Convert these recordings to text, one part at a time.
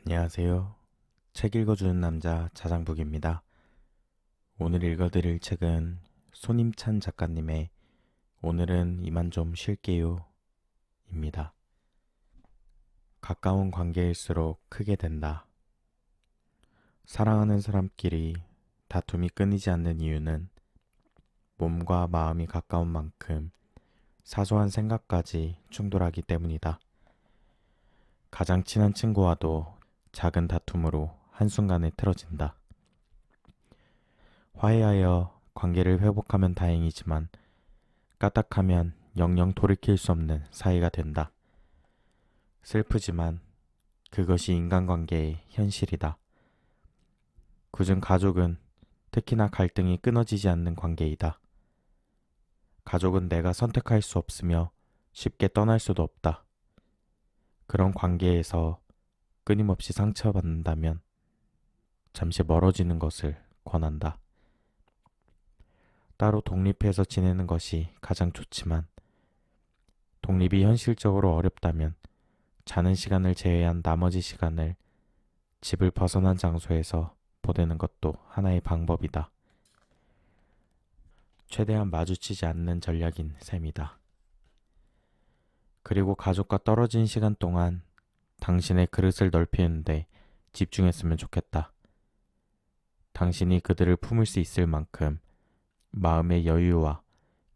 안녕하세요. 책 읽어주는 남자 자장북입니다. 오늘 읽어드릴 책은 손임찬 작가님의 오늘은 이만 좀 쉴게요 입니다. 가까운 관계일수록 크게 된다. 사랑하는 사람끼리 다툼이 끊이지 않는 이유는 몸과 마음이 가까운 만큼 사소한 생각까지 충돌하기 때문이다. 가장 친한 친구와도 작은 다툼으로 한순간에 틀어진다. 화해하여 관계를 회복하면 다행이지만 까딱하면 영영 돌이킬 수 없는 사이가 된다. 슬프지만 그것이 인간관계의 현실이다. 굳은 가족은 특히나 갈등이 끊어지지 않는 관계이다. 가족은 내가 선택할 수 없으며 쉽게 떠날 수도 없다. 그런 관계에서 끊임없이 상처받는다면 잠시 멀어지는 것을 권한다. 따로 독립해서 지내는 것이 가장 좋지만 독립이 현실적으로 어렵다면 자는 시간을 제외한 나머지 시간을 집을 벗어난 장소에서 보내는 것도 하나의 방법이다. 최대한 마주치지 않는 전략인 셈이다. 그리고 가족과 떨어진 시간 동안 당신의 그릇을 넓히는데 집중했으면 좋겠다. 당신이 그들을 품을 수 있을 만큼 마음의 여유와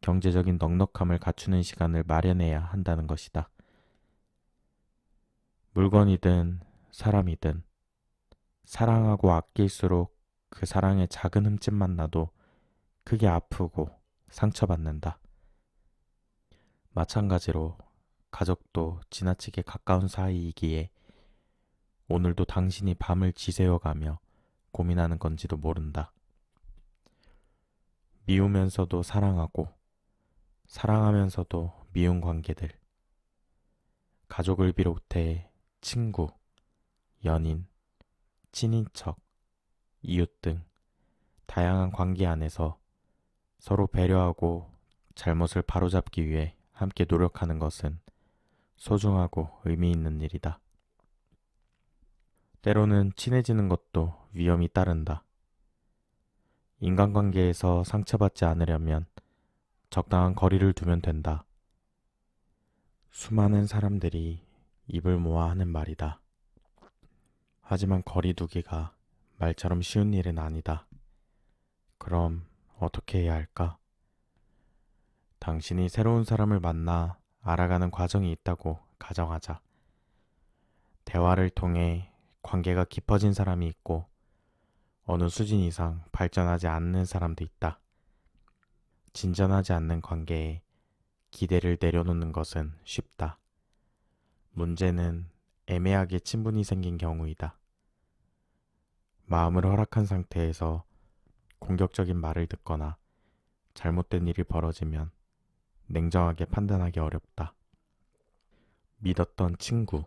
경제적인 넉넉함을 갖추는 시간을 마련해야 한다는 것이다. 물건이든 사람이든 사랑하고 아낄수록 그 사랑의 작은 흠집만 나도 크게 아프고 상처받는다. 마찬가지로 가족도 지나치게 가까운 사이이기에 오늘도 당신이 밤을 지새워가며 고민하는 건지도 모른다. 미우면서도 사랑하고 사랑하면서도 미운 관계들, 가족을 비롯해 친구, 연인, 친인척, 이웃 등 다양한 관계 안에서 서로 배려하고 잘못을 바로잡기 위해 함께 노력하는 것은 소중하고 의미 있는 일이다. 때로는 친해지는 것도 위험이 따른다. 인간관계에서 상처받지 않으려면 적당한 거리를 두면 된다. 수많은 사람들이 입을 모아 하는 말이다. 하지만 거리 두기가 말처럼 쉬운 일은 아니다. 그럼 어떻게 해야 할까? 당신이 새로운 사람을 만나 알아가는 과정이 있다고 가정하자. 대화를 통해 관계가 깊어진 사람이 있고 어느 수준 이상 발전하지 않는 사람도 있다. 진전하지 않는 관계에 기대를 내려놓는 것은 쉽다. 문제는 애매하게 친분이 생긴 경우이다. 마음을 허락한 상태에서 공격적인 말을 듣거나 잘못된 일이 벌어지면 냉정하게 판단하기 어렵다. 믿었던 친구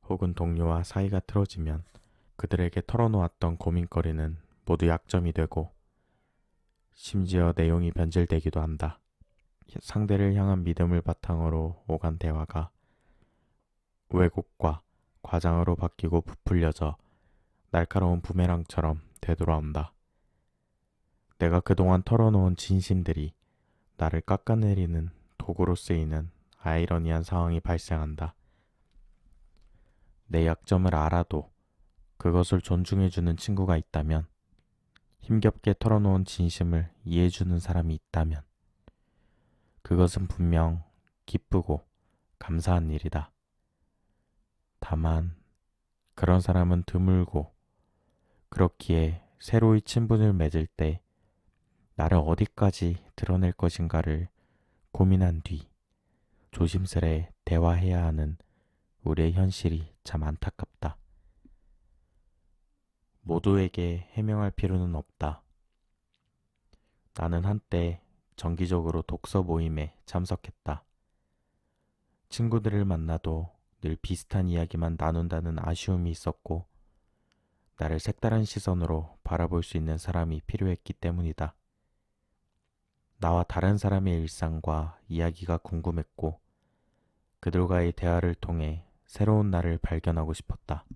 혹은 동료와 사이가 틀어지면 그들에게 털어놓았던 고민거리는 모두 약점이 되고 심지어 내용이 변질되기도 한다. 상대를 향한 믿음을 바탕으로 오간 대화가 왜곡과 과장으로 바뀌고 부풀려져 날카로운 부메랑처럼 되돌아온다. 내가 그동안 털어놓은 진심들이 나를 깎아내리는 도구로 쓰이는 아이러니한 상황이 발생한다. 내 약점을 알아도 그것을 존중해주는 친구가 있다면, 힘겹게 털어놓은 진심을 이해해주는 사람이 있다면, 그것은 분명 기쁘고 감사한 일이다. 다만 그런 사람은 드물고 그렇기에 새로이 친분을 맺을 때 나를 어디까지 드러낼 것인가를 고민한 뒤 조심스레 대화해야 하는 우리의 현실이 참 안타깝다. 모두에게 해명할 필요는 없다. 나는 한때 정기적으로 독서 모임에 참석했다. 친구들을 만나도 늘 비슷한 이야기만 나눈다는 아쉬움이 있었고 나를 색다른 시선으로 바라볼 수 있는 사람이 필요했기 때문이다. 나와 다른 사람의 일상과 이야기가 궁금했고 그들과의 대화를 통해 새로운 나를 발견하고 싶었다.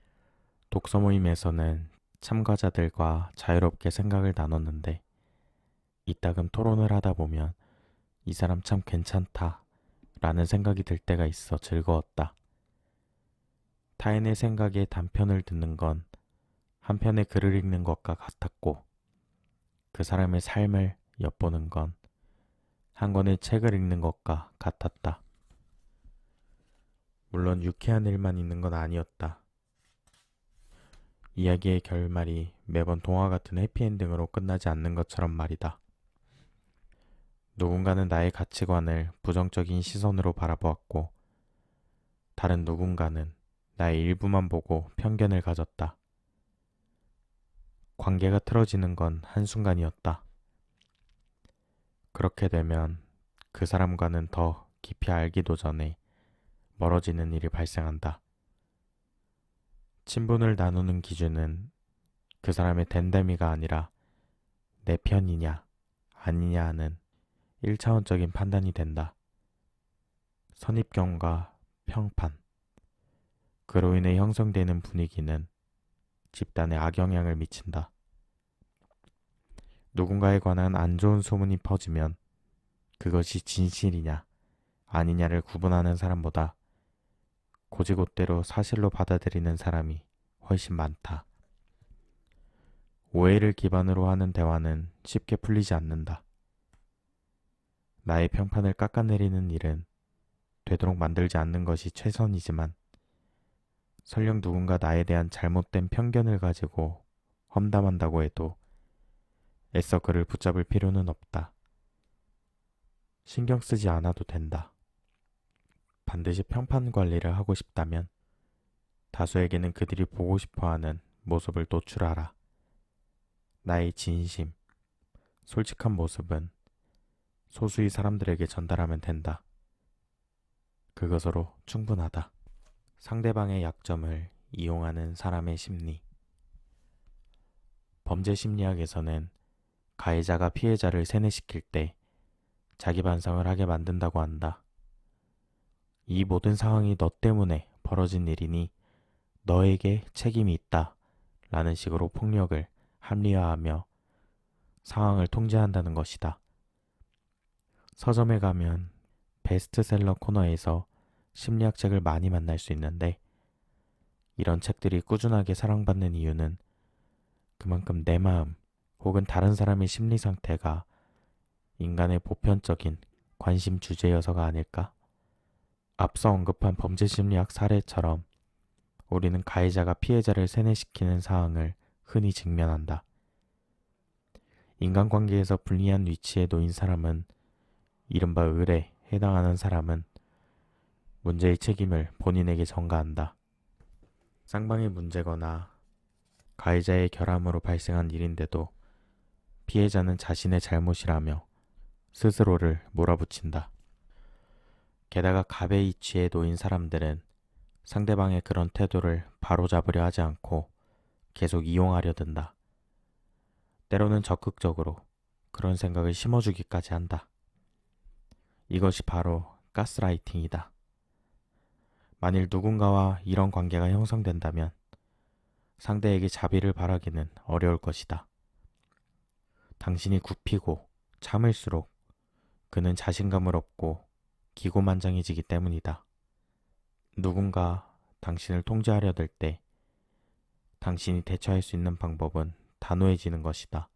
독서 모임에서는 참가자들과 자유롭게 생각을 나눴는데 이따금 토론을 하다 보면 이 사람 참 괜찮다 라는 생각이 들 때가 있어 즐거웠다. 타인의 생각에 단편을 듣는 건 한편의 글을 읽는 것과 같았고 그 사람의 삶을 엿보는 건 한 권의 책을 읽는 것과 같았다. 물론 유쾌한 일만 있는 건 아니었다. 이야기의 결말이 매번 동화 같은 해피엔딩으로 끝나지 않는 것처럼 말이다. 누군가는 나의 가치관을 부정적인 시선으로 바라보았고 다른 누군가는 나의 일부만 보고 편견을 가졌다. 관계가 틀어지는 건 한순간이었다. 그렇게 되면 그 사람과는 더 깊이 알기도 전에 멀어지는 일이 발생한다. 친분을 나누는 기준은 그 사람의 됨됨이가 아니라 내 편이냐 아니냐 하는 1차원적인 판단이 된다. 선입견과 평판, 그로 인해 형성되는 분위기는 집단에 악영향을 미친다. 누군가에 관한 안 좋은 소문이 퍼지면 그것이 진실이냐 아니냐를 구분하는 사람보다 고지곳대로 사실로 받아들이는 사람이 훨씬 많다. 오해를 기반으로 하는 대화는 쉽게 풀리지 않는다. 나의 평판을 깎아내리는 일은 되도록 만들지 않는 것이 최선이지만 설령 누군가 나에 대한 잘못된 편견을 가지고 험담한다고 해도 애써 그를 붙잡을 필요는 없다. 신경 쓰지 않아도 된다. 반드시 평판 관리를 하고 싶다면 다수에게는 그들이 보고 싶어하는 모습을 노출하라. 나의 진심, 솔직한 모습은 소수의 사람들에게 전달하면 된다. 그것으로 충분하다. 상대방의 약점을 이용하는 사람의 심리. 범죄 심리학에서는 가해자가 피해자를 세뇌시킬 때 자기 반성을 하게 만든다고 한다. 이 모든 상황이 너 때문에 벌어진 일이니 너에게 책임이 있다 라는 식으로 폭력을 합리화하며 상황을 통제한다는 것이다. 서점에 가면 베스트셀러 코너에서 심리학 책을 많이 만날 수 있는데 이런 책들이 꾸준하게 사랑받는 이유는 그만큼 내 마음 혹은 다른 사람의 심리 상태가 인간의 보편적인 관심 주제여서가 아닐까? 앞서 언급한 범죄 심리학 사례처럼 우리는 가해자가 피해자를 세뇌시키는 상황을 흔히 직면한다. 인간관계에서 불리한 위치에 놓인 사람은 이른바 을에 해당하는 사람은 문제의 책임을 본인에게 전가한다. 쌍방의 문제거나 가해자의 결함으로 발생한 일인데도 피해자는 자신의 잘못이라며 스스로를 몰아붙인다. 게다가 갑의 이치에 놓인 사람들은 상대방의 그런 태도를 바로잡으려 하지 않고 계속 이용하려 든다. 때로는 적극적으로 그런 생각을 심어주기까지 한다. 이것이 바로 가스라이팅이다. 만일 누군가와 이런 관계가 형성된다면 상대에게 자비를 바라기는 어려울 것이다. 당신이 굽히고 참을수록 그는 자신감을 얻고 기고만장해지기 때문이다. 누군가 당신을 통제하려 들 때 당신이 대처할 수 있는 방법은 단호해지는 것이다.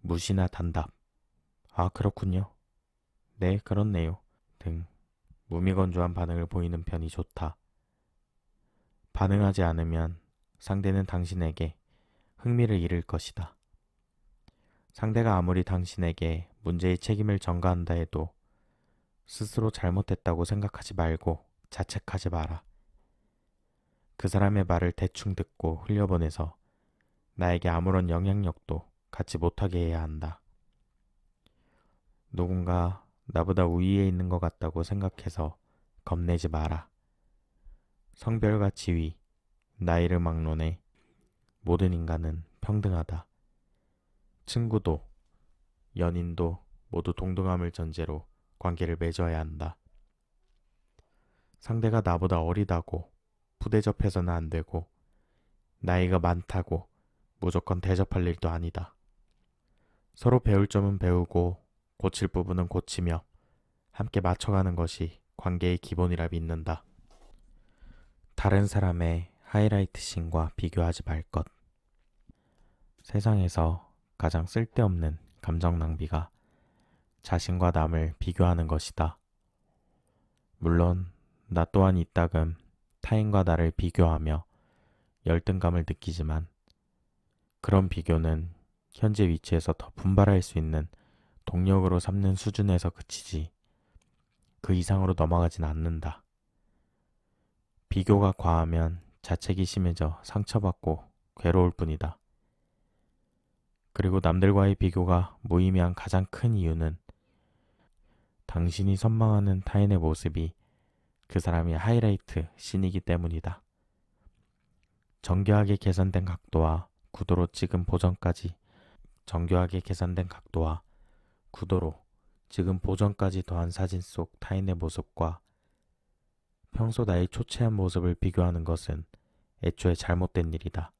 무시나 단답, 아 그렇군요, 네 그렇네요 등 무미건조한 반응을 보이는 편이 좋다. 반응하지 않으면 상대는 당신에게 흥미를 잃을 것이다. 상대가 아무리 당신에게 문제의 책임을 전가한다 해도 스스로 잘못했다고 생각하지 말고 자책하지 마라. 그 사람의 말을 대충 듣고 흘려보내서 나에게 아무런 영향력도 갖지 못하게 해야 한다. 누군가 나보다 우위에 있는 것 같다고 생각해서 겁내지 마라. 성별과 지위, 나이를 막론해 모든 인간은 평등하다. 친구도, 연인도 모두 동등함을 전제로 관계를 맺어야 한다. 상대가 나보다 어리다고 부대접해서는 안 되고 나이가 많다고 무조건 대접할 일도 아니다. 서로 배울 점은 배우고 고칠 부분은 고치며 함께 맞춰가는 것이 관계의 기본이라 믿는다. 다른 사람의 하이라이트 씬과 비교하지 말 것. 세상에서 가장 쓸데없는 감정 낭비가 자신과 남을 비교하는 것이다. 물론 나 또한 이따금 타인과 나를 비교하며 열등감을 느끼지만 그런 비교는 현재 위치에서 더 분발할 수 있는 동력으로 삼는 수준에서 그치지 그 이상으로 넘어가진 않는다. 비교가 과하면 자책이 심해져 상처받고 괴로울 뿐이다. 그리고 남들과의 비교가 무의미한 가장 큰 이유는 당신이 선망하는 타인의 모습이 그 사람의 하이라이트 씬이기 때문이다. 정교하게 계산된 각도와 구도로 찍은 보정까지 더한 사진 속 타인의 모습과 평소 나의 초췌한 모습을 비교하는 것은 애초에 잘못된 일이다.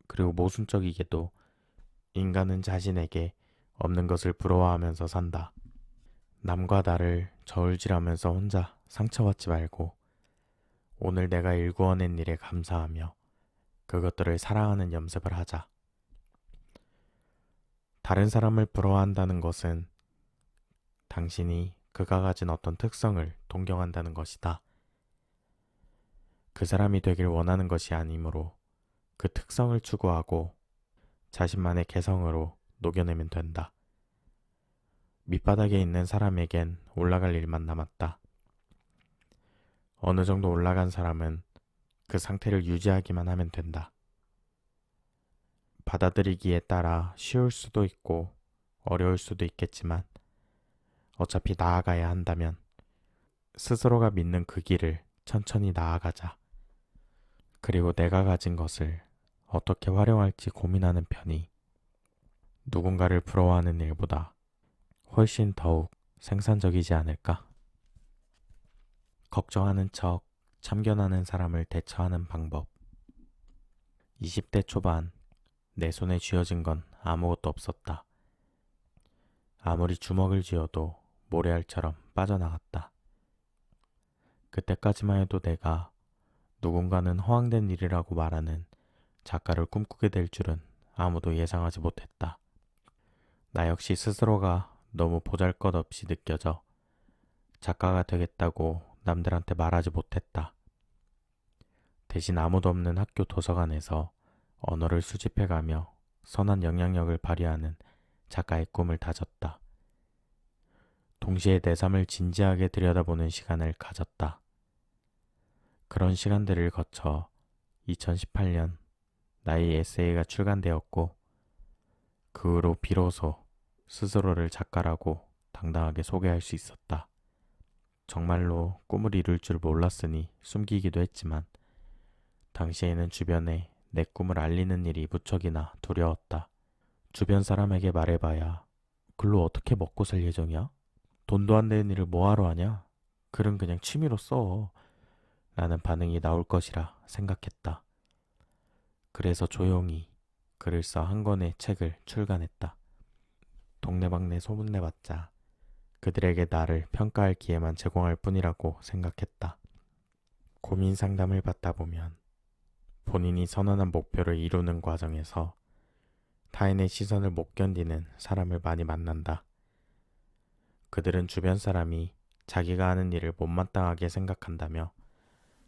그리고 모순적이게도 인간은 자신에게 없는 것을 부러워하면서 산다. 남과 나를 저울질하면서 혼자 상처받지 말고 오늘 내가 일구어낸 일에 감사하며 그것들을 사랑하는 연습을 하자. 다른 사람을 부러워한다는 것은 당신이 그가 가진 어떤 특성을 동경한다는 것이다. 그 사람이 되길 원하는 것이 아니므로 그 특성을 추구하고 자신만의 개성으로 녹여내면 된다. 밑바닥에 있는 사람에겐 올라갈 일만 남았다. 어느 정도 올라간 사람은 그 상태를 유지하기만 하면 된다. 받아들이기에 따라 쉬울 수도 있고 어려울 수도 있겠지만 어차피 나아가야 한다면 스스로가 믿는 그 길을 천천히 나아가자. 그리고 내가 가진 것을 어떻게 활용할지 고민하는 편이 누군가를 부러워하는 일보다 훨씬 더욱 생산적이지 않을까? 걱정하는 척 참견하는 사람을 대처하는 방법. 20대 초반 내 손에 쥐어진 건 아무것도 없었다. 아무리 주먹을 쥐어도 모래알처럼 빠져나갔다. 그때까지만 해도 내가 누군가는 허황된 일이라고 말하는 작가를 꿈꾸게 될 줄은 아무도 예상하지 못했다. 나 역시 스스로가 너무 보잘것없이 느껴져 작가가 되겠다고 남들한테 말하지 못했다. 대신 아무도 없는 학교 도서관에서 언어를 수집해가며 선한 영향력을 발휘하는 작가의 꿈을 다졌다. 동시에 내 삶을 진지하게 들여다보는 시간을 가졌다. 그런 시간들을 거쳐 2018년 나의 에세이가 출간되었고 그 후로 비로소 스스로를 작가라고 당당하게 소개할 수 있었다. 정말로 꿈을 이룰 줄 몰랐으니 숨기기도 했지만 당시에는 주변에 내 꿈을 알리는 일이 무척이나 두려웠다. 주변 사람에게 말해봐야 글로 어떻게 먹고 살 예정이야? 돈도 안 되는 일을 뭐하러 하냐? 글은 그냥 취미로 써. 라는 반응이 나올 것이라 생각했다. 그래서 조용히 글을 써 한 권의 책을 출간했다. 동네방네 소문내봤자 그들에게 나를 평가할 기회만 제공할 뿐이라고 생각했다. 고민 상담을 받다 보면 본인이 선언한 목표를 이루는 과정에서 타인의 시선을 못 견디는 사람을 많이 만난다. 그들은 주변 사람이 자기가 하는 일을 못마땅하게 생각한다며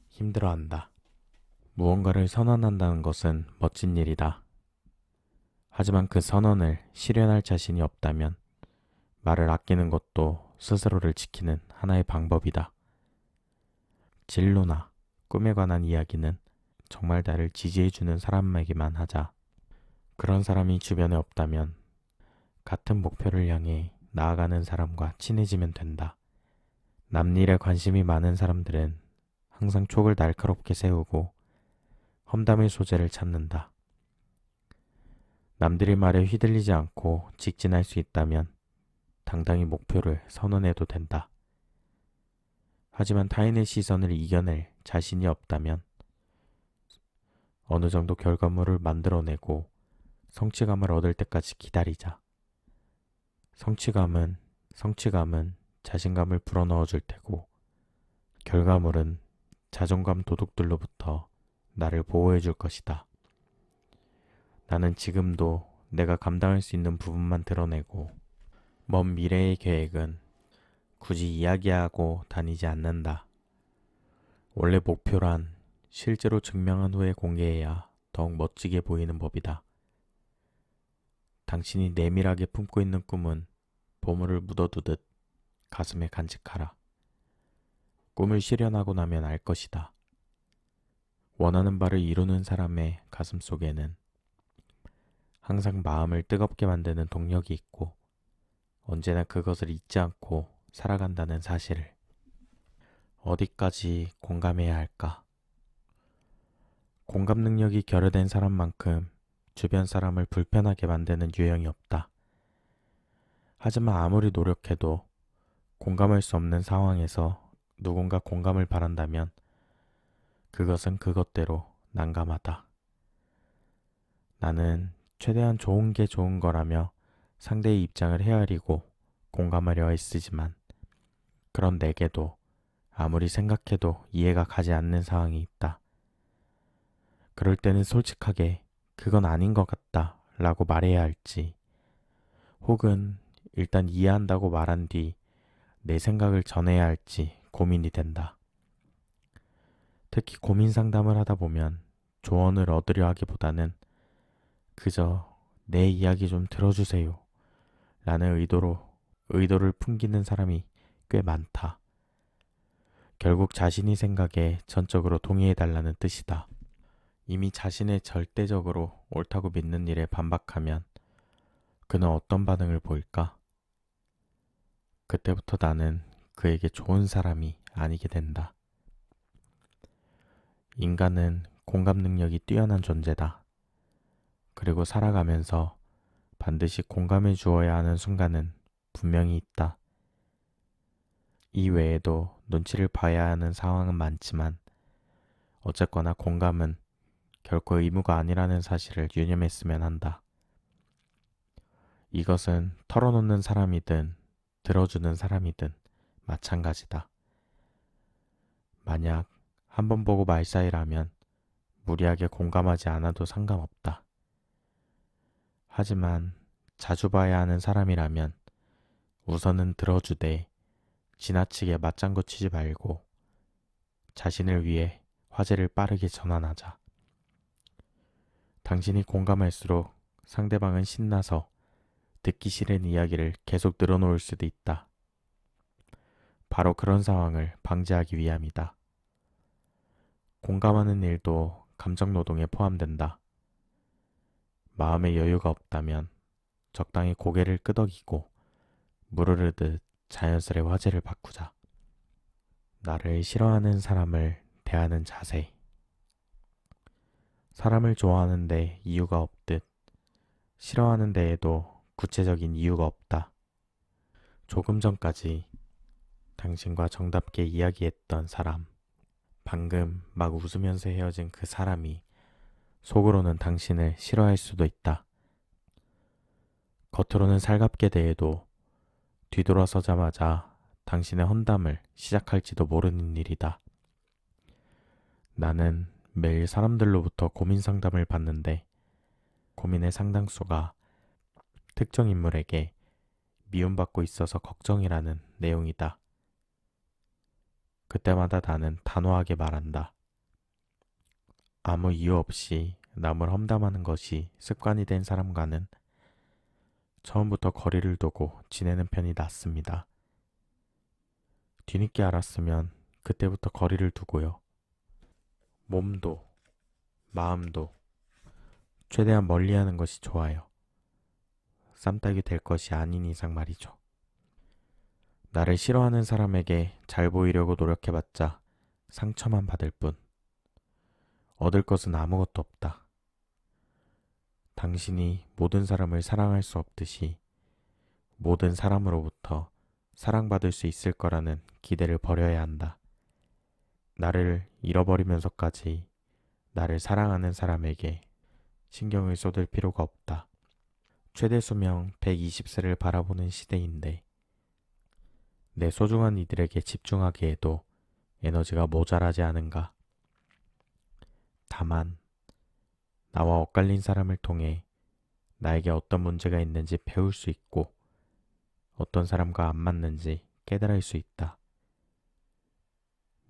힘들어한다. 무언가를 선언한다는 것은 멋진 일이다. 하지만 그 선언을 실현할 자신이 없다면 말을 아끼는 것도 스스로를 지키는 하나의 방법이다. 진로나 꿈에 관한 이야기는 정말 나를 지지해주는 사람에게만 하자. 그런 사람이 주변에 없다면 같은 목표를 향해 나아가는 사람과 친해지면 된다. 남일에 관심이 많은 사람들은 항상 촉을 날카롭게 세우고 험담의 소재를 찾는다. 남들의 말에 휘둘리지 않고 직진할 수 있다면 당당히 목표를 선언해도 된다. 하지만 타인의 시선을 이겨낼 자신이 없다면 어느 정도 결과물을 만들어내고 성취감을 얻을 때까지 기다리자. 성취감은 자신감을 불어넣어 줄 테고 결과물은 자존감 도둑들로부터 나를 보호해 줄 것이다. 나는 지금도 내가 감당할 수 있는 부분만 드러내고 먼 미래의 계획은 굳이 이야기하고 다니지 않는다. 원래 목표란 실제로 증명한 후에 공개해야 더욱 멋지게 보이는 법이다. 당신이 내밀하게 품고 있는 꿈은 보물을 묻어두듯 가슴에 간직하라. 꿈을 실현하고 나면 알 것이다. 원하는 바를 이루는 사람의 가슴 속에는 항상 마음을 뜨겁게 만드는 동력이 있고 언제나 그것을 잊지 않고 살아간다는 사실을. 어디까지 공감해야 할까? 공감 능력이 결여된 사람만큼 주변 사람을 불편하게 만드는 유형이 없다. 하지만 아무리 노력해도 공감할 수 없는 상황에서 누군가 공감을 바란다면 그것은 그것대로 난감하다. 나는 최대한 좋은 게 좋은 거라며 상대의 입장을 헤아리고 공감하려 애쓰지만 그런 내게도 아무리 생각해도 이해가 가지 않는 상황이 있다. 그럴 때는 솔직하게 그건 아닌 것 같다 라고 말해야 할지 혹은 일단 이해한다고 말한 뒤 내 생각을 전해야 할지 고민이 된다. 특히 고민 상담을 하다 보면 조언을 얻으려 하기보다는 그저 내 이야기 좀 들어주세요 라는 의도를 풍기는 사람이 꽤 많다. 결국 자신이 생각에 전적으로 동의해달라는 뜻이다. 이미 자신의 절대적으로 옳다고 믿는 일에 반박하면 그는 어떤 반응을 보일까? 그때부터 나는 그에게 좋은 사람이 아니게 된다. 인간은 공감 능력이 뛰어난 존재다. 그리고 살아가면서 반드시 공감해 주어야 하는 순간은 분명히 있다. 이 외에도 눈치를 봐야 하는 상황은 많지만 어쨌거나 공감은 결코 의무가 아니라는 사실을 유념했으면 한다. 이것은 털어놓는 사람이든 들어주는 사람이든 마찬가지다. 만약 한 번 보고 말 사이라면 무리하게 공감하지 않아도 상관없다. 하지만 자주 봐야 하는 사람이라면 우선은 들어주되 지나치게 맞장구 치지 말고 자신을 위해 화제를 빠르게 전환하자. 당신이 공감할수록 상대방은 신나서 듣기 싫은 이야기를 계속 늘어놓을 수도 있다. 바로 그런 상황을 방지하기 위함이다. 공감하는 일도 감정 노동에 포함된다. 마음의 여유가 없다면 적당히 고개를 끄덕이고 물 흐르듯 자연스레 화제를 바꾸자. 나를 싫어하는 사람을 대하는 자세. 사람을 좋아하는데 이유가 없듯 싫어하는 데에도 구체적인 이유가 없다. 조금 전까지 당신과 정답게 이야기했던 사람, 방금 막 웃으면서 헤어진 그 사람이 속으로는 당신을 싫어할 수도 있다. 겉으로는 살갑게 대해도 뒤돌아서자마자 당신의 헌담을 시작할지도 모르는 일이다. 나는 매일 사람들로부터 고민 상담을 받는데 고민의 상당수가 특정 인물에게 미움받고 있어서 걱정이라는 내용이다. 그때마다 나는 단호하게 말한다. 아무 이유 없이 남을 험담하는 것이 습관이 된 사람과는 처음부터 거리를 두고 지내는 편이 낫습니다. 뒤늦게 알았으면 그때부터 거리를 두고요. 몸도 마음도 최대한 멀리하는 것이 좋아요. 쌈딱이 될 것이 아닌 이상 말이죠. 나를 싫어하는 사람에게 잘 보이려고 노력해봤자 상처만 받을 뿐. 얻을 것은 아무것도 없다. 당신이 모든 사람을 사랑할 수 없듯이 모든 사람으로부터 사랑받을 수 있을 거라는 기대를 버려야 한다. 나를 잃어버리면서까지 나를 사랑하는 사람에게 신경을 쏟을 필요가 없다. 최대 수명 120세를 바라보는 시대인데 내 소중한 이들에게 집중하기에도 에너지가 모자라지 않은가. 다만 나와 엇갈린 사람을 통해 나에게 어떤 문제가 있는지 배울 수 있고 어떤 사람과 안 맞는지 깨달을 수 있다.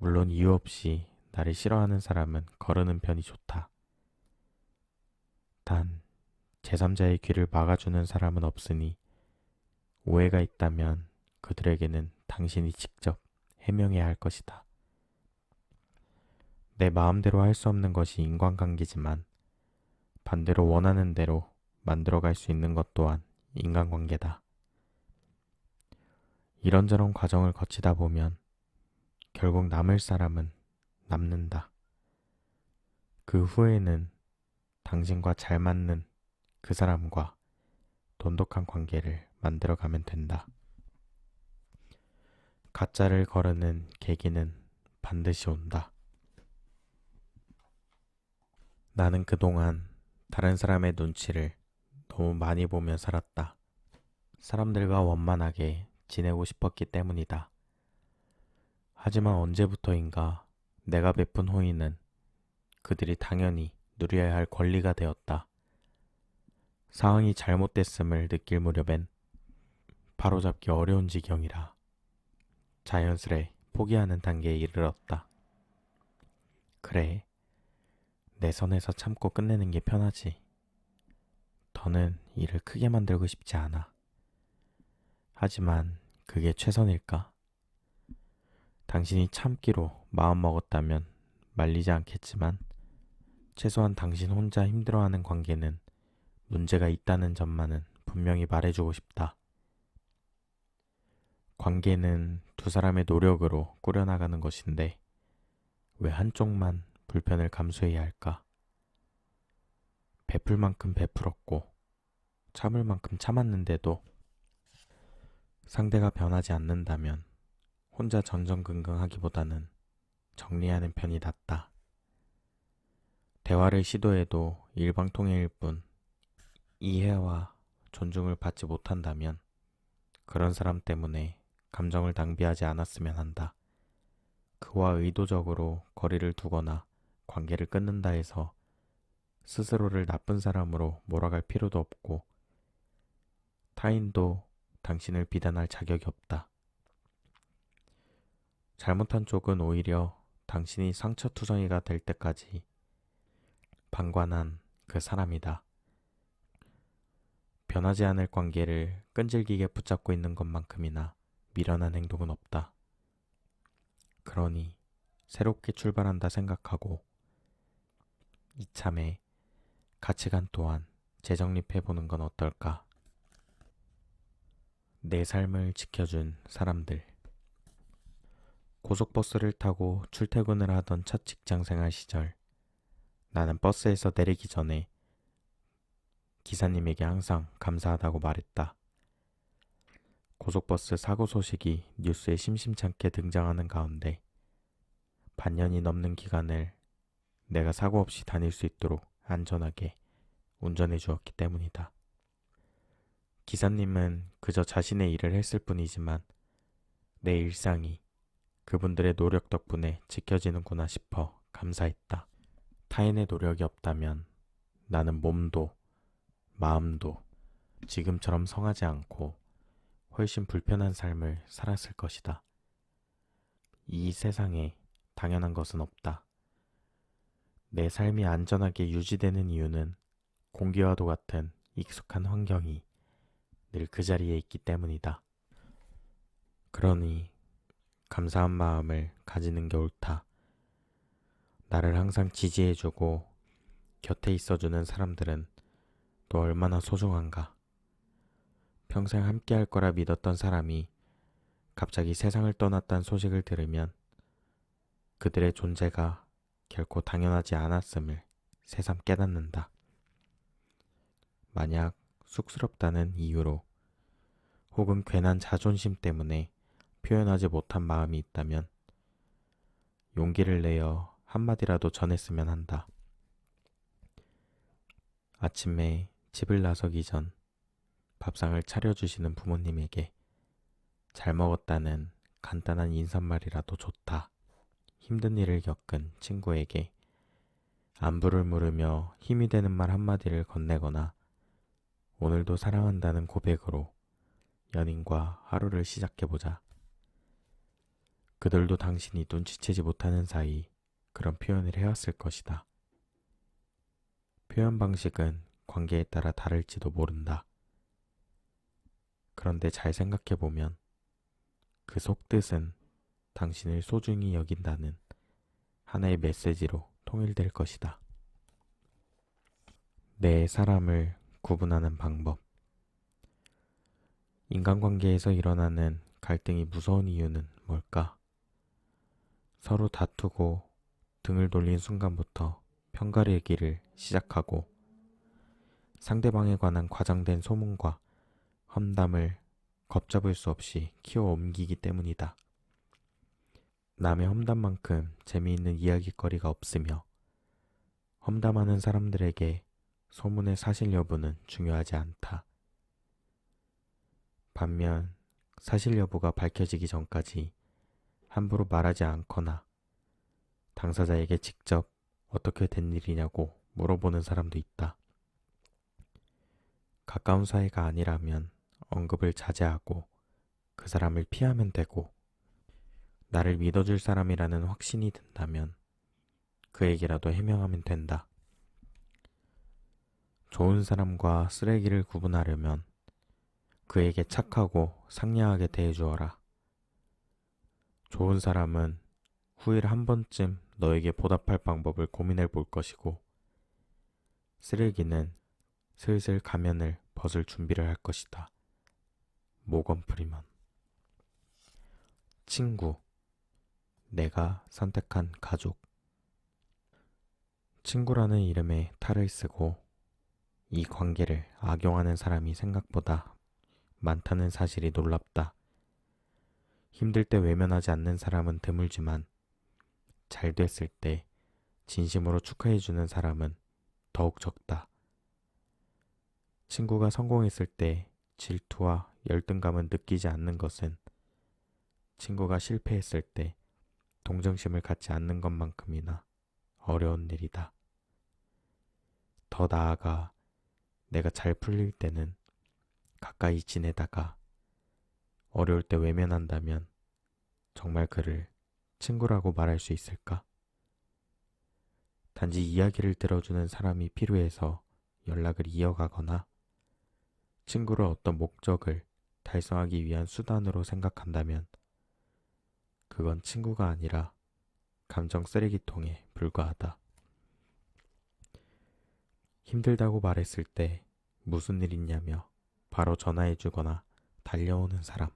물론 이유 없이 나를 싫어하는 사람은 거르는 편이 좋다. 단 제3자의 귀를 막아주는 사람은 없으니 오해가 있다면 그들에게는 당신이 직접 해명해야 할 것이다. 내 마음대로 할 수 없는 것이 인간관계지만 반대로 원하는 대로 만들어갈 수 있는 것 또한 인간관계다. 이런저런 과정을 거치다 보면 결국 남을 사람은 남는다. 그 후에는 당신과 잘 맞는 그 사람과 돈독한 관계를 만들어가면 된다. 가짜를 거르는 계기는 반드시 온다. 나는 그동안 다른 사람의 눈치를 너무 많이 보며 살았다. 사람들과 원만하게 지내고 싶었기 때문이다. 하지만 언제부터인가 내가 베푼 호의는 그들이 당연히 누려야 할 권리가 되었다. 상황이 잘못됐음을 느낄 무렵엔 바로잡기 어려운 지경이라 자연스레 포기하는 단계에 이르렀다. 그래, 내 선에서 참고 끝내는 게 편하지. 더는 일을 크게 만들고 싶지 않아. 하지만 그게 최선일까? 당신이 참기로 마음먹었다면 말리지 않겠지만 최소한 당신 혼자 힘들어하는 관계는 문제가 있다는 점만은 분명히 말해주고 싶다. 관계는 두 사람의 노력으로 꾸려나가는 것인데 왜 한쪽만 불편을 감수해야 할까? 베풀 만큼 베풀었고 참을 만큼 참았는데도 상대가 변하지 않는다면 혼자 전전긍긍하기보다는 정리하는 편이 낫다. 대화를 시도해도 일방통행일 뿐 이해와 존중을 받지 못한다면 그런 사람 때문에 감정을 낭비하지 않았으면 한다. 그와 의도적으로 거리를 두거나 관계를 끊는다 해서 스스로를 나쁜 사람으로 몰아갈 필요도 없고 타인도 당신을 비난할 자격이 없다. 잘못한 쪽은 오히려 당신이 상처투성이가 될 때까지 방관한 그 사람이다. 변하지 않을 관계를 끈질기게 붙잡고 있는 것만큼이나 미련한 행동은 없다. 그러니 새롭게 출발한다 생각하고 이참에 가치관 또한 재정립해보는 건 어떨까? 내 삶을 지켜준 사람들. 고속버스를 타고 출퇴근을 하던 첫 직장생활 시절 나는 버스에서 내리기 전에 기사님에게 항상 감사하다고 말했다. 고속버스 사고 소식이 뉴스에 심심찮게 등장하는 가운데 반년이 넘는 기간을 내가 사고 없이 다닐 수 있도록 안전하게 운전해 주었기 때문이다. 기사님은 그저 자신의 일을 했을 뿐이지만 내 일상이 그분들의 노력 덕분에 지켜지는구나 싶어 감사했다. 타인의 노력이 없다면 나는 몸도 마음도 지금처럼 성하지 않고 훨씬 불편한 삶을 살았을 것이다. 이 세상에 당연한 것은 없다. 내 삶이 안전하게 유지되는 이유는 공기와도 같은 익숙한 환경이 늘 그 자리에 있기 때문이다. 그러니 감사한 마음을 가지는 게 옳다. 나를 항상 지지해주고 곁에 있어주는 사람들은 또 얼마나 소중한가. 평생 함께할 거라 믿었던 사람이 갑자기 세상을 떠났다는 소식을 들으면 그들의 존재가 결코 당연하지 않았음을 새삼 깨닫는다. 만약 쑥스럽다는 이유로 혹은 괜한 자존심 때문에 표현하지 못한 마음이 있다면 용기를 내어 한마디라도 전했으면 한다. 아침에 집을 나서기 전 밥상을 차려주시는 부모님에게 잘 먹었다는 간단한 인사말이라도 좋다. 힘든 일을 겪은 친구에게 안부를 물으며 힘이 되는 말 한마디를 건네거나 오늘도 사랑한다는 고백으로 연인과 하루를 시작해보자. 그들도 당신이 눈치채지 못하는 사이 그런 표현을 해왔을 것이다. 표현 방식은 관계에 따라 다를지도 모른다. 그런데 잘 생각해보면 그 속뜻은 당신을 소중히 여긴다는 하나의 메시지로 통일될 것이다. 내 사람을 구분하는 방법. 인간관계에서 일어나는 갈등이 무서운 이유는 뭘까? 서로 다투고 등을 돌린 순간부터 편가르기를 시작하고 상대방에 관한 과장된 소문과 험담을 걷잡을 수 없이 키워 옮기기 때문이다. 남의 험담만큼 재미있는 이야기거리가 없으며 험담하는 사람들에게 소문의 사실 여부는 중요하지 않다. 반면 사실 여부가 밝혀지기 전까지 함부로 말하지 않거나 당사자에게 직접 어떻게 된 일이냐고 물어보는 사람도 있다. 가까운 사이가 아니라면 언급을 자제하고 그 사람을 피하면 되고 나를 믿어줄 사람이라는 확신이 든다면 그에게라도 해명하면 된다. 좋은 사람과 쓰레기를 구분하려면 그에게 착하고 상냥하게 대해주어라. 좋은 사람은 후일 한 번쯤 너에게 보답할 방법을 고민해 볼 것이고 쓰레기는 슬슬 가면을 벗을 준비를 할 것이다. 모건 프리먼. 친구. 내가 선택한 가족. 친구라는 이름에 탈을 쓰고 이 관계를 악용하는 사람이 생각보다 많다는 사실이 놀랍다. 힘들 때 외면하지 않는 사람은 드물지만 잘 됐을 때 진심으로 축하해주는 사람은 더욱 적다. 친구가 성공했을 때 질투와 열등감은 느끼지 않는 것은 친구가 실패했을 때 동정심을 갖지 않는 것만큼이나 어려운 일이다. 더 나아가 내가 잘 풀릴 때는 가까이 지내다가 어려울 때 외면한다면 정말 그를 친구라고 말할 수 있을까? 단지 이야기를 들어주는 사람이 필요해서 연락을 이어가거나 친구를 어떤 목적을 달성하기 위한 수단으로 생각한다면 그건 친구가 아니라 감정 쓰레기통에 불과하다. 힘들다고 말했을 때 무슨 일 있냐며 바로 전화해주거나 달려오는 사람.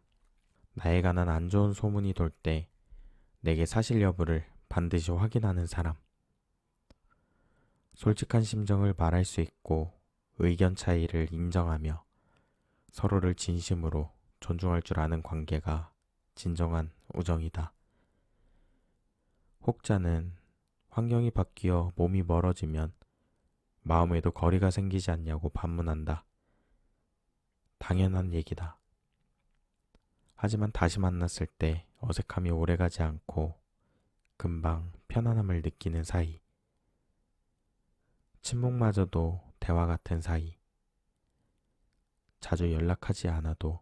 나에 관한 안 좋은 소문이 돌 때 내게 사실 여부를 반드시 확인하는 사람. 솔직한 심정을 말할 수 있고 의견 차이를 인정하며 서로를 진심으로 존중할 줄 아는 관계가 진정한 우정이다. 혹자는 환경이 바뀌어 몸이 멀어지면 마음에도 거리가 생기지 않냐고 반문한다. 당연한 얘기다. 하지만 다시 만났을 때 어색함이 오래가지 않고 금방 편안함을 느끼는 사이. 침묵마저도 대화 같은 사이. 자주 연락하지 않아도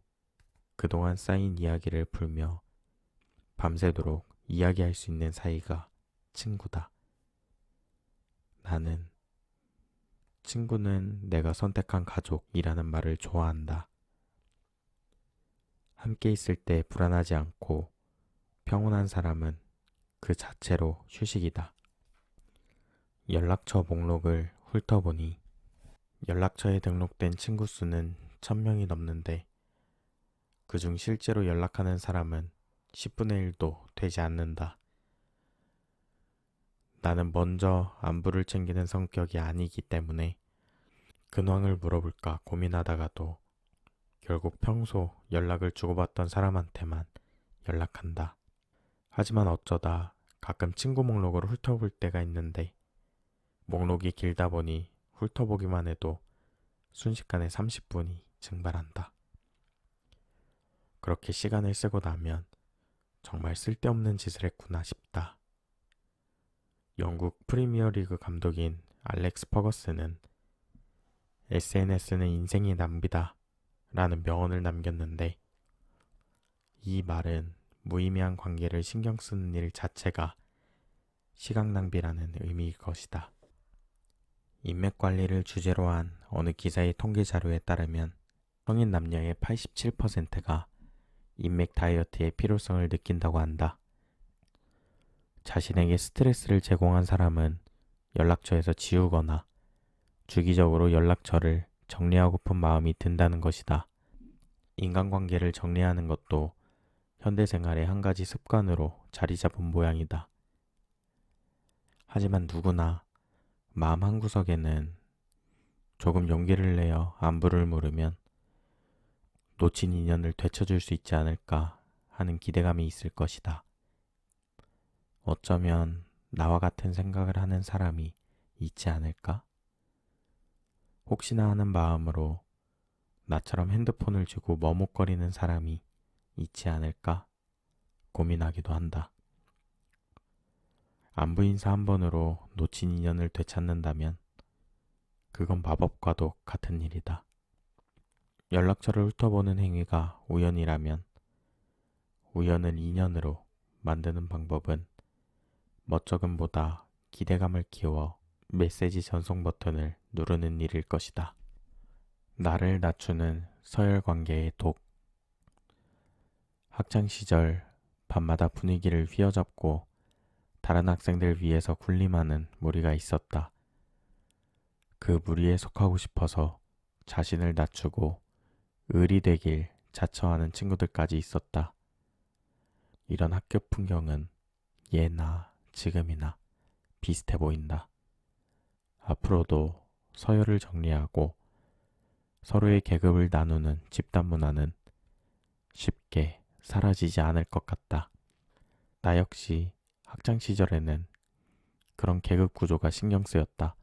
그동안 쌓인 이야기를 풀며 밤새도록 이야기할 수 있는 사이가 친구다. 나는 친구는 내가 선택한 가족이라는 말을 좋아한다. 함께 있을 때 불안하지 않고 평온한 사람은 그 자체로 휴식이다. 연락처 목록을 훑어보니 연락처에 등록된 친구 수는 1000명이 넘는데 그중 실제로 연락하는 사람은 10분의 1도 되지 않는다. 나는 먼저 안부를 챙기는 성격이 아니기 때문에 근황을 물어볼까 고민하다가도 결국 평소 연락을 주고받던 사람한테만 연락한다. 하지만 어쩌다 가끔 친구 목록을 훑어볼 때가 있는데 목록이 길다 보니 훑어보기만 해도 순식간에 30분이 증발한다. 그렇게 시간을 쓰고 나면 정말 쓸데없는 짓을 했구나 싶다. 영국 프리미어리그 감독인 알렉스 퍼거슨은 SNS는 인생의 낭비다 라는 명언을 남겼는데 이 말은 무의미한 관계를 신경 쓰는 일 자체가 시간 낭비라는 의미일 것이다. 인맥 관리를 주제로 한 어느 기사의 통계 자료에 따르면 성인 남녀의 87%가 인맥 다이어트의 필요성을 느낀다고 한다. 자신에게 스트레스를 제공한 사람은 연락처에서 지우거나 주기적으로 연락처를 정리하고픈 마음이 든다는 것이다. 인간관계를 정리하는 것도 현대생활의 한 가지 습관으로 자리 잡은 모양이다. 하지만 누구나 마음 한구석에는 조금 용기를 내어 안부를 물으면 놓친 인연을 되찾을 수 있지 않을까 하는 기대감이 있을 것이다. 어쩌면 나와 같은 생각을 하는 사람이 있지 않을까? 혹시나 하는 마음으로 나처럼 핸드폰을 쥐고 머뭇거리는 사람이 있지 않을까 고민하기도 한다. 안부 인사 한 번으로 놓친 인연을 되찾는다면 그건 마법과도 같은 일이다. 연락처를 훑어보는 행위가 우연이라면 우연을 인연으로 만드는 방법은 멋쩍음보다 기대감을 키워 메시지 전송 버튼을 누르는 일일 것이다. 나를 낮추는 서열 관계의 독. 학창 시절 밤마다 분위기를 휘어잡고 다른 학생들 위해서 군림하는 무리가 있었다. 그 무리에 속하고 싶어서 자신을 낮추고 을이 되길 자처하는 친구들까지 있었다. 이런 학교 풍경은 예나 지금이나 비슷해 보인다. 앞으로도 서열을 정리하고 서로의 계급을 나누는 집단 문화는 쉽게 사라지지 않을 것 같다. 나 역시 학창 시절에는 그런 계급 구조가 신경 쓰였다.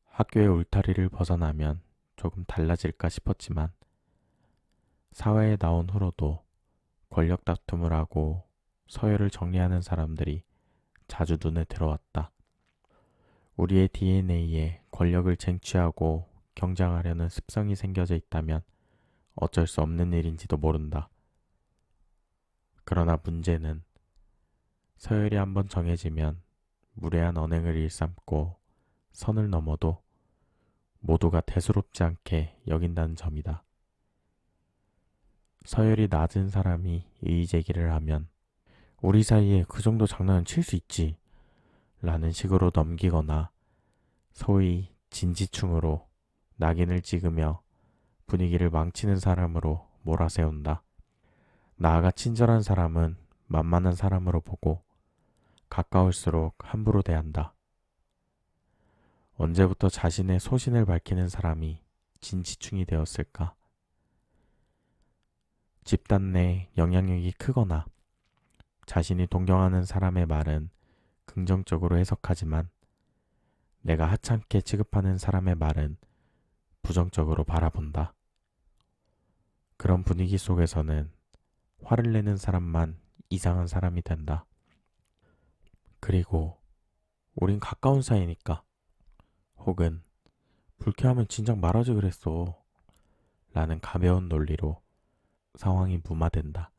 학교의 울타리를 벗어나면 조금 달라질까 싶었지만 사회에 나온 후로도 권력 다툼을 하고 서열을 정리하는 사람들이 자주 눈에 들어왔다. 우리의 DNA에 권력을 쟁취하고 경쟁하려는 습성이 생겨져 있다면 어쩔 수 없는 일인지도 모른다. 그러나 문제는 서열이 한번 정해지면 무례한 언행을 일삼고 선을 넘어도 모두가 대수롭지 않게 여긴다는 점이다. 서열이 낮은 사람이 이의제기를 하면 우리 사이에 그 정도 장난은 칠 수 있지 라는 식으로 넘기거나 소위 진지충으로 낙인을 찍으며 분위기를 망치는 사람으로 몰아세운다. 나아가 친절한 사람은 만만한 사람으로 보고 가까울수록 함부로 대한다. 언제부터 자신의 소신을 밝히는 사람이 진지충이 되었을까? 집단 내 영향력이 크거나 자신이 동경하는 사람의 말은 긍정적으로 해석하지만 내가 하찮게 취급하는 사람의 말은 부정적으로 바라본다. 그런 분위기 속에서는 화를 내는 사람만 이상한 사람이 된다. 그리고 우린 가까운 사이니까 혹은 불쾌하면 진작 말하지 그랬어 라는 가벼운 논리로 상황이 무마된다.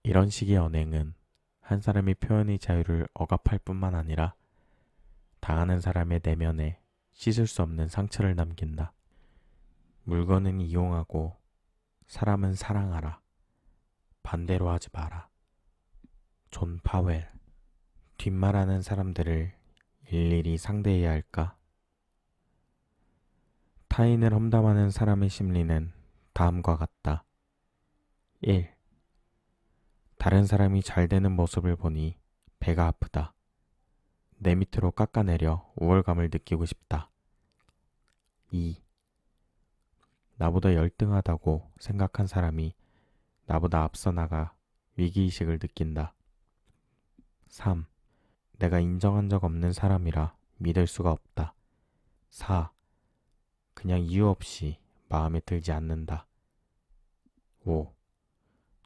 이런 식의 언행은 한 사람의 표현의 자유를 억압할 뿐만 아니라 당하는 사람의 내면에 씻을 수 없는 상처를 남긴다. 물건은 이용하고 사람은 사랑하라. 반대로 하지 마라. 존 파웰. 뒷말하는 사람들을 일일이 상대해야 할까? 타인을 험담하는 사람의 심리는 다음과 같다. 1. 다른 사람이 잘 되는 모습을 보니 배가 아프다. 내 밑으로 깎아내려 우월감을 느끼고 싶다. 2. 나보다 열등하다고 생각한 사람이 나보다 앞서 나가 위기의식을 느낀다. 3. 내가 인정한 적 없는 사람이라 믿을 수가 없다. 4. 그냥 이유 없이 마음에 들지 않는다. 5.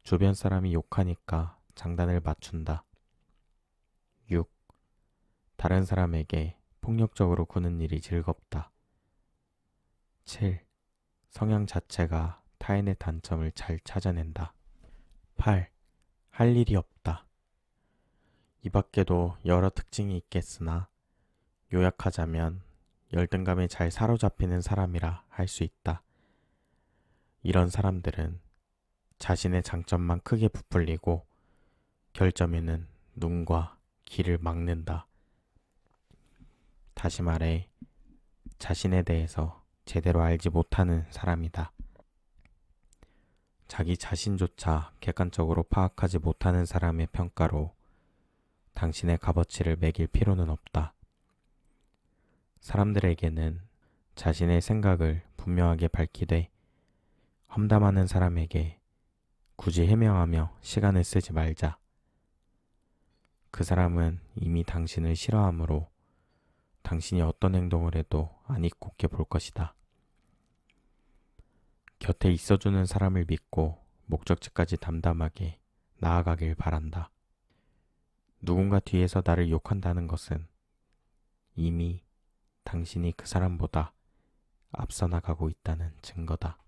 주변 사람이 욕하니까 장단을 맞춘다. 6. 다른 사람에게 폭력적으로 구는 일이 즐겁다. 7. 성향 자체가 타인의 단점을 잘 찾아낸다. 8. 할 일이 없다. 이 밖에도 여러 특징이 있겠으나 요약하자면 열등감에 잘 사로잡히는 사람이라 할 수 있다. 이런 사람들은 자신의 장점만 크게 부풀리고 결점에는 눈과 귀를 막는다. 다시 말해 자신에 대해서 제대로 알지 못하는 사람이다. 자기 자신조차 객관적으로 파악하지 못하는 사람의 평가로 당신의 값어치를 매길 필요는 없다. 사람들에게는 자신의 생각을 분명하게 밝히되 험담하는 사람에게 굳이 해명하며 시간을 쓰지 말자. 그 사람은 이미 당신을 싫어하므로 당신이 어떤 행동을 해도 아니 곱게 볼 것이다. 곁에 있어주는 사람을 믿고 목적지까지 담담하게 나아가길 바란다. 누군가 뒤에서 나를 욕한다는 것은 이미 당신이 그 사람보다 앞서 나가고 있다는 증거다.